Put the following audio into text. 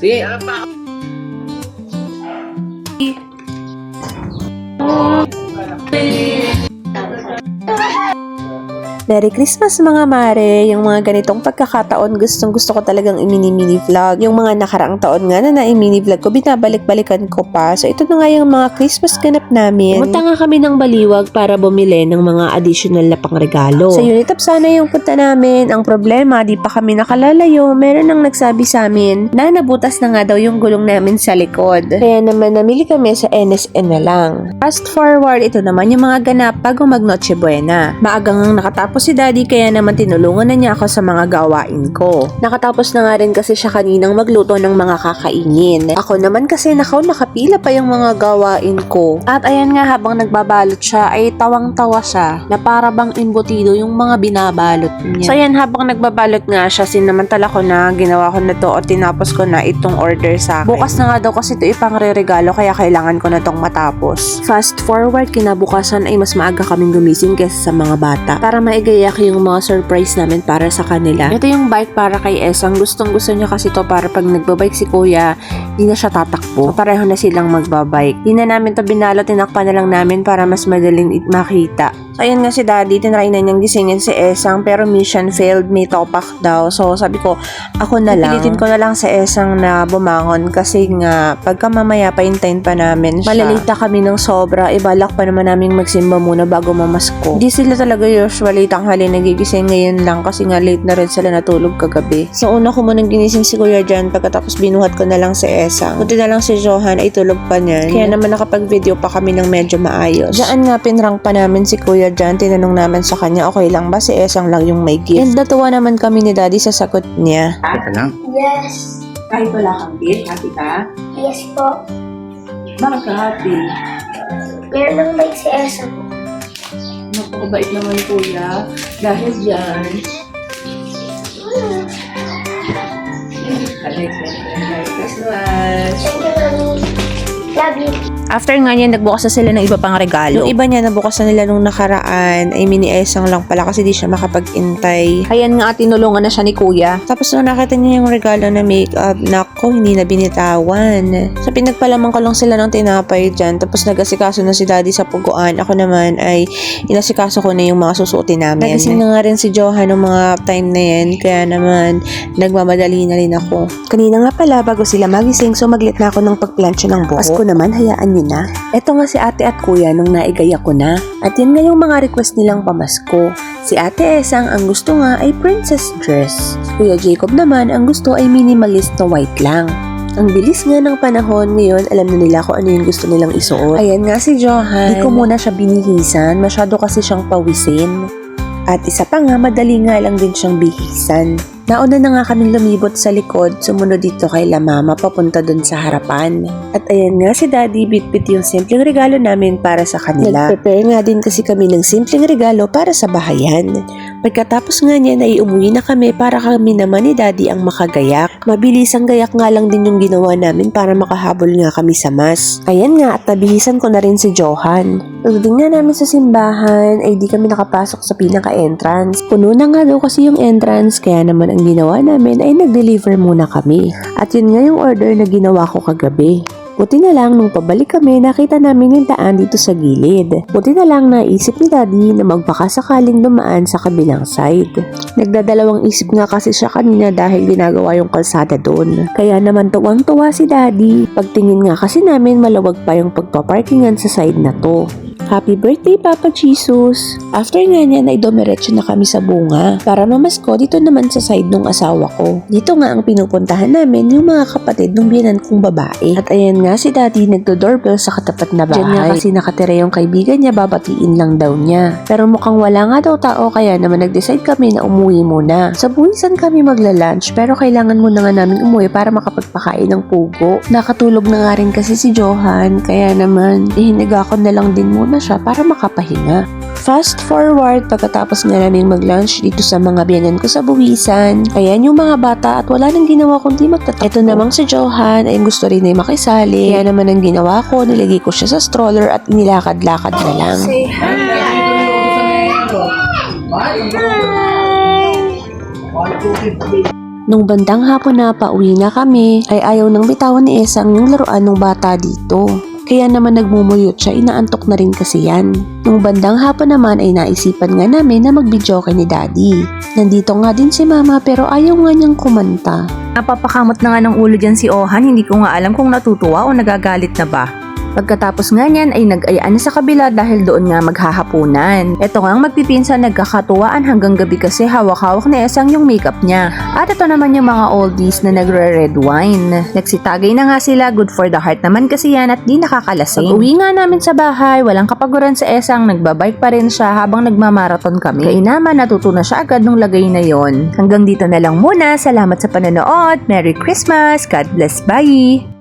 Sige. Merry Christmas mga mare! Yung mga ganitong pagkakataon, gustong gusto ko talagang i-mini vlog. Yung mga nakaraang taon nga na i-mini vlog ko, binabalik-balikan ko pa. So ito na nga yung mga Christmas ganap namin. Pumunta nga kami ng Baliwag para bumili ng mga additional na pangregalo. Sa Unitop sana yung punta namin. Ang problema, di pa kami nakalalayo. Meron nang nagsabi sa amin na nabutas na nga daw yung gulong namin sa likod. Kaya naman namili kami sa NSN na lang. Fast forward, ito naman yung mga ganap bago mag Noche Buena. Maagang nakatapos si Daddy kaya naman tinulungan na niya ako sa mga gawain ko. Nakatapos na nga rin kasi siya kaninang magluto ng mga kakainin. Ako naman kasi nakapila pa yung mga gawain ko. At ayan nga habang nagbabalot siya ay tawang-tawa siya na para bang imbutido yung mga binabalot niya. So ayan habang nagbabalot nga siya sinamantala ko na ginawa ko na to o tinapos ko na itong order sa akin. Bukas na nga daw kasi ito ipangre-regalo kaya kailangan ko na tong matapos. Fast forward kinabukasan ay mas maaga kaming gumising kaysa sa mga bata para maigayak yung mga surprise namin para sa kanila. Ito yung bike para kay Esang. Gustong gusto niya kasi to para pag nagbabike si Kuya, di na siya tatakbo. So, pareho na silang magbabike. Di na namin to binalo, tinakpan na lang namin para mas madaling makita. So, ayun nga si Daddy, tinry na niyang gisingin si Esang pero mission failed, may topak daw. So, sabi ko, ako na lang. Pilitin ko na lang si Esang na bumangon kasi nga, pagka mamaya paintayin pa namin siya. Malalita kami ng sobra, ibalak pa naman namin magsimba muna bago mamasko. Di sila talaga usually tanghali nagigising ngayon lang kasi nga late na rin sila natulog kagabi. So, una ko munang ginising si Kuya Jan pagkatapos binuhat ko na lang si Esang. Buti na lang si Johan ay tulog pa niyan. Kaya naman nakapag-video pa kami ng medyo maayos. Diyan nga pinrank pa namin si Kuya Jan, tinanong namin sa kanya okay lang ba si Esang lang yung may gift. And natuwa naman kami ni Daddy sa sagot niya. Ito lang. Yes. Kahit wala kang gift, happy ka? Yes po. Bakit ka happy? Meron ng bike si Esa po. Napakabait naman kuya. Dahil dyan. Merry Christmas. Thank you, Mami. Love you. After nga niya, nagbukas na sila ng iba pang regalo. Yung iba niya, nabukas na nila nung nakaraan, ay mini Esang lang pala kasi di siya makapag-intay. Ayan nga, tinulungan na siya ni Kuya. Tapos nung nakita niya yung regalo na makeup, nako, hindi na binitawan. So, pinagpalaman ko lang sila ng tinapay dyan. Tapos nag-asikaso na si Daddy sa puguan. Ako naman ay inasikaso ko na yung mga susuotin namin. Nagising na nga rin si Johan ng mga time na yan. Kaya naman, nagmamadali na rin ako. Kanina nga pala, bago sila magising, so maglit na ako ng pagplansya ng buhok. Pasko naman, hayaan niyo na. Eto nga si ate at kuya nung naigaya ko na. At yan nga yung mga request nilang pamasko. Si ate Esang ang gusto nga ay princess dress. Kuya Jacob naman ang gusto ay minimalist na white lang. Ang bilis nga ng panahon ngayon, alam na nila kung ano yung gusto nilang isuot. Ayan nga si Johan. Di ko muna siya binihisan, masyado kasi siyang pawisin. At isa pa nga, madali nga lang din siyang bihisan. Nauna na nga kaming lumibot sa likod, sumunod dito kay La Mama papunta dun sa harapan. At ayan nga si Daddy, bitbit yung simpleng regalo namin para sa kanila. Nag-prepare nga din kasi kami ng simpleng regalo para sa bahayan. Pagkatapos nga niyan ay umuwi na kami para kami naman ni Daddy ang makagayak. Mabilis ang gayak nga lang din yung ginawa namin para makahabol nga kami sa mas. Ayan nga at nabihisan ko na rin si Johan. Pagdating nga namin sa simbahan ay di kami nakapasok sa pinaka-entrance. Puno na nga daw kasi yung entrance kaya naman ang ginawa namin ay nag-deliver muna kami. At yun nga yung order na ginawa ko kagabi. Buti na lang nung pabalik kami, nakita namin yung daan dito sa gilid. Buti na lang naisip ni Daddy na magpakasakaling dumaan sa kabilang side. Nagdadalawang isip nga kasi siya kanina dahil ginagawa yung kalsada doon. Kaya naman tuwang-tuwa si Daddy. Pagtingin nga kasi namin malawag pa yung pagpaparkingan sa side na to. Happy birthday, Papa Jesus! After nga niya, naidomiretso na kami sa bunga. Para mamasko, dito naman sa side ng asawa ko. Dito nga ang pinupuntahan namin yung mga kapatid ng biyanan kong babae. At ayan nga si Daddy nagdo-doorbell sa katapat na bahay. Diyan nga kasi nakatira yung kaibigan niya, babatiin lang daw niya. Pero mukhang wala nga daw tao kaya naman nag-decide kami na umuwi muna. Sa buwisan kami magla-lunch pero kailangan muna nga namin umuwi para makapagpakain ng pugo. Nakatulog na nga rin kasi si Johan kaya naman ihiniga ko na lang din muna siya para makapahinga. Fast forward, pagkatapos nga namin mag-lunch dito sa mga biyanan ko sa buwisan. Ayan yung mga bata at wala nang ginawa kundi magtatakbo. Ito namang si Johan ay gusto rin ay makisali. Kaya naman ang ginawa ko, nilagay ko siya sa stroller at nilakad-lakad na lang. Say hi. Hi! Nung bandang hapon na pauwi na kami, ay ayaw nang bitawan ni Esang yung laruan ng bata dito. Kaya naman nagmumuyot siya, inaantok na rin kasi yan. Nung bandang hapon naman ay naisipan nga namin na mag-videoke ni Daddy. Nandito nga din si Mama pero ayaw nga niyang kumanta. Napapakamot na nga ng ulo dyan si Ohan, hindi ko nga alam kung natutuwa o nagagalit na ba. Pagkatapos nga niyan ay nag-ayaan na sa kabila dahil doon nga maghahapunan. Ito nga ang magpipinsan nagkakatuwaan hanggang gabi kasi hawak-hawak ni Esang yung makeup niya. At ito naman yung mga oldies na nagre-red wine. Nagsitagay na nga sila, good for the heart naman kasi yan at di nakakalasing. Pag-uwi nga namin sa bahay, walang kapaguran sa Esang, nagbabike pa rin siya habang nagmamarathon kami. Kaya naman natuto na siya agad nung lagay na yon. Hanggang dito na lang muna, salamat sa panonood, Merry Christmas, God bless, bye!